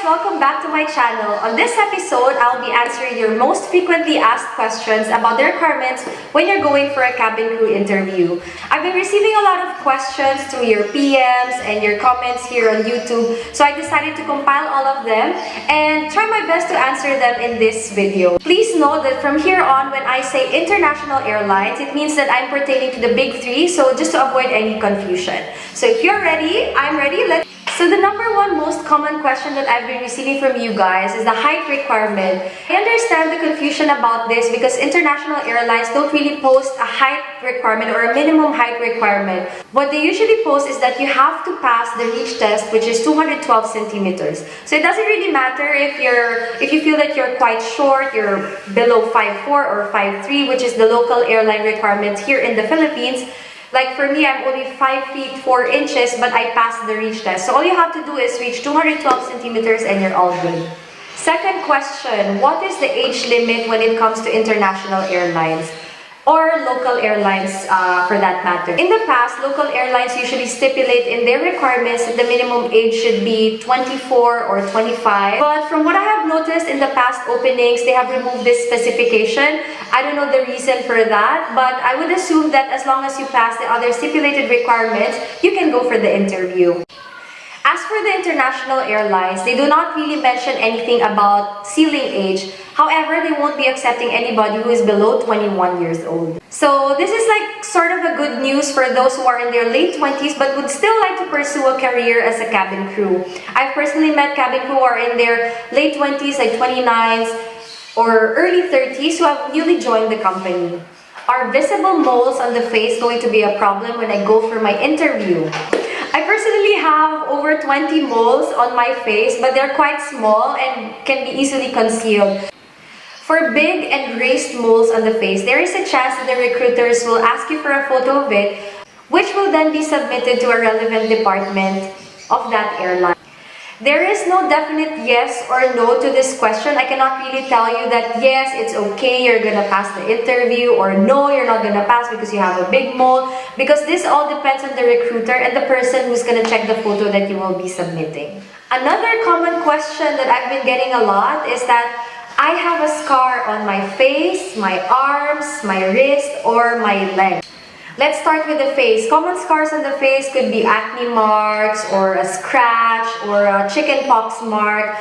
welcome back to my channel. On this episode, I'll be answering your most frequently asked questions about the requirements when you're going for a cabin crew interview. I've been receiving a lot of questions through your PMs and your comments here on YouTube, so I decided to compile all of them and try my best to answer them in this video. Please note that from here on, when I say international airlines, it means that I'm pertaining to the big three, so just to avoid any confusion. So if you're ready, I'm ready. So the number one most common question that I've been receiving from you guys is the height requirement. I understand the confusion about this because international airlines don't really post a height requirement or a minimum height requirement. What they usually post is that you have to pass the reach test, which is 212 centimeters. So it doesn't really matter if you feel that you're quite short, you're below 5'4" or 5'3", which is the local airline requirement here in the Philippines. Like for me, I'm only 5 feet 4 inches, but I passed the reach test. So all you have to do is reach 212 centimeters and you're all good. Second question, what is the age limit when it comes to international airlines? Or local airlines for that matter. In the past, local airlines usually stipulate in their requirements that the minimum age should be 24 or 25. But from what I have noticed in the past openings, they have removed this specification. I don't know the reason for that, but I would assume that as long as you pass the other stipulated requirements, you can go for the interview. As for the international airlines, they do not really mention anything about ceiling age. However, they won't be accepting anybody who is below 21 years old. So this is like sort of a good news for those who are in their late 20s but would still like to pursue a career as a cabin crew. I've personally met cabin crew who are in their late 20s, like 29s or early 30s, who have newly joined the company. Are visible moles on the face going to be a problem when I go for my interview? I personally have over 20 moles on my face, but they're quite small and can be easily concealed. For big and raised moles on the face, there is a chance that the recruiters will ask you for a photo of it, which will then be submitted to a relevant department of that airline. There is no definite yes or no to this question. I cannot really tell you that yes, it's okay, you're gonna pass the interview, or no, you're not gonna pass because you have a big mole, because this all depends on the recruiter and the person who's gonna check the photo that you will be submitting. Another common question that I've been getting a lot is that I have a scar on my face, my arms, my wrist, or my leg. Let's start with the face. Common scars on the face could be acne marks or a scratch or a chickenpox mark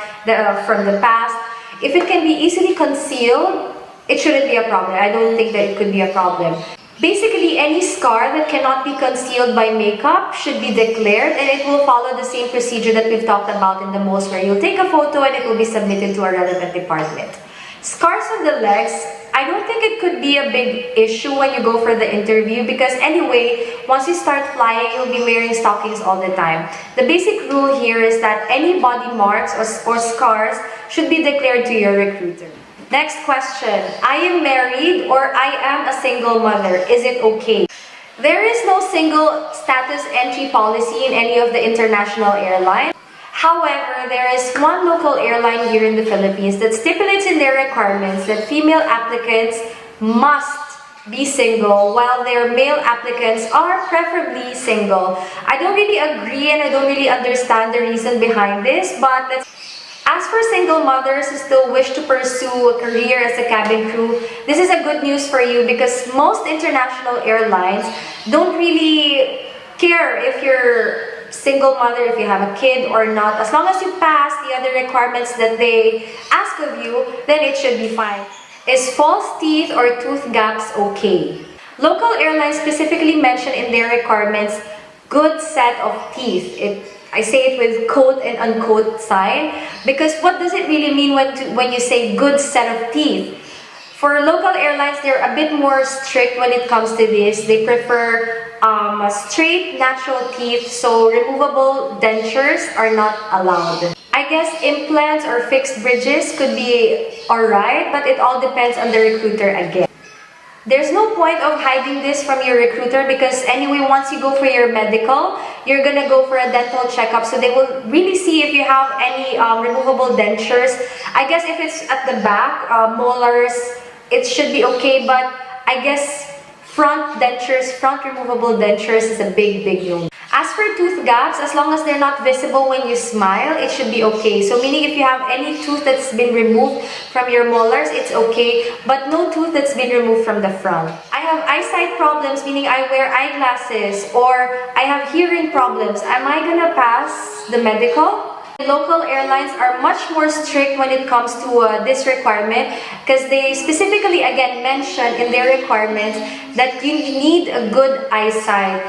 from the past. If it can be easily concealed, it shouldn't be a problem. I don't think that it could be a problem. Basically, any scar that cannot be concealed by makeup should be declared, and it will follow the same procedure that we've talked about in the moles, where you'll take a photo and it will be submitted to a relevant department. Scars on the legs, I don't think it could be a big issue when you go for the interview because anyway, once you start flying, you'll be wearing stockings all the time. The basic rule here is that any body marks or scars should be declared to your recruiter. Next question, I am married or I am a single mother. Is it okay? There is no single status entry policy in any of the international airlines. However, there is one local airline here in the Philippines that stipulates in their requirements that female applicants must be single while their male applicants are preferably single. I don't really agree and I don't really understand the reason behind this, but as for single mothers who still wish to pursue a career as a cabin crew, this is a good news for you because most international airlines don't really care if you're single mother, if you have a kid or not. As long as you pass the other requirements that they ask of you, then it should be fine. Is false teeth or tooth gaps okay? Local airlines specifically mention in their requirements good set of teeth. I say it with quote and unquote sign because what does it really mean when you say good set of teeth? For local airlines, they're a bit more strict when it comes to this. They prefer straight, natural teeth, so removable dentures are not allowed. I guess implants or fixed bridges could be alright, but it all depends on the recruiter again. There's no point of hiding this from your recruiter because anyway, once you go for your medical, you're gonna go for a dental checkup. So they will really see if you have any removable dentures. I guess if it's at the back, molars, it should be okay. But I guess front removable dentures is a big no. As for tooth gaps, as long as they're not visible when you smile, it should be okay. So meaning if you have any tooth that's been removed from your molars, it's okay, but no tooth that's been removed from the front. I have eyesight problems, meaning I wear eyeglasses, or I have hearing problems. Am I gonna pass the medical? Local airlines are much more strict when it comes to this requirement, because they specifically again mention in their requirements that you need a good eyesight.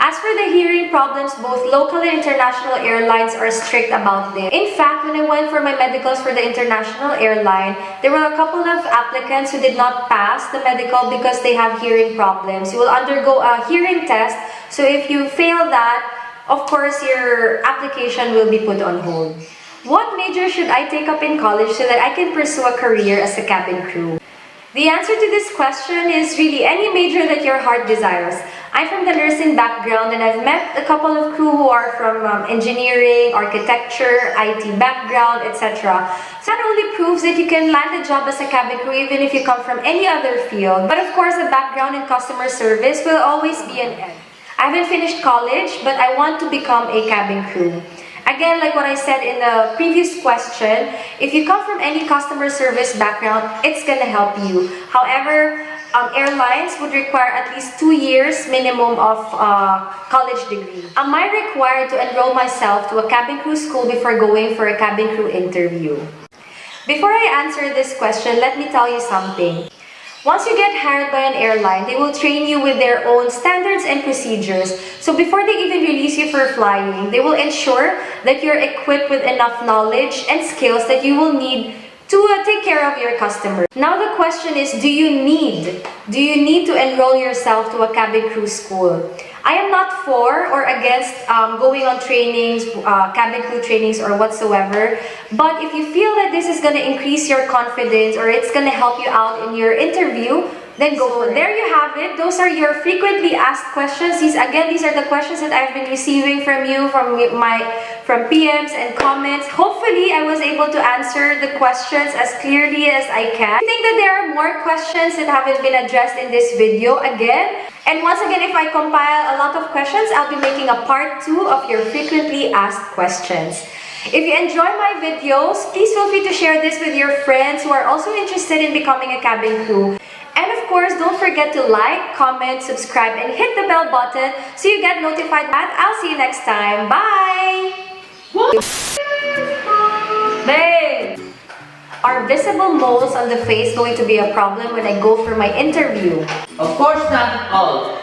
As for the hearing problems, both local and international airlines are strict about this. In fact, when I went for my medicals for the international airline, there were a couple of applicants who did not pass the medical because they have hearing problems. You will undergo a hearing test, so if you fail that, of course, your application will be put on hold. What major should I take up in college so that I can pursue a career as a cabin crew? The answer to this question is really any major that your heart desires. I'm from the nursing background, and I've met a couple of crew who are from engineering, architecture, IT background, etc. So that only proves that you can land a job as a cabin crew even if you come from any other field. But of course, a background in customer service will always be an edge. I haven't finished college, but I want to become a cabin crew. Again, like what I said in the previous question, if you come from any customer service background, it's gonna help you. However, airlines would require at least 2 years minimum of college degree. Am I required to enroll myself to a cabin crew school before going for a cabin crew interview? Before I answer this question, let me tell you something. Once you get hired by an airline, they will train you with their own standards and procedures. So before they even release you for flying, they will ensure that you're equipped with enough knowledge and skills that you will need to take care of your customers. Now the question is, do you need to enroll yourself to a cabin crew school? I am not for or against going on trainings, cabin crew trainings or whatsoever. But if you feel that this is going to increase your confidence or it's going to help you out in your interview, then go for it. There you have it. Those are your frequently asked questions. These are the questions that I've been receiving from you, from PMs and comments. Hopefully, I was able to answer the questions as clearly as I can. I think that there are more questions that haven't been addressed in this video again. And once again, if I compile a lot of questions, I'll be making a part 2 of your frequently asked questions. If you enjoy my videos, please feel free to share this with your friends who are also interested in becoming a cabin crew. And of course, don't forget to like, comment, subscribe, and hit the bell button so you get notified. I'll see you next time. Bye! Babe! Are visible moles on the face going to be a problem when I go for my interview? Of course not at all.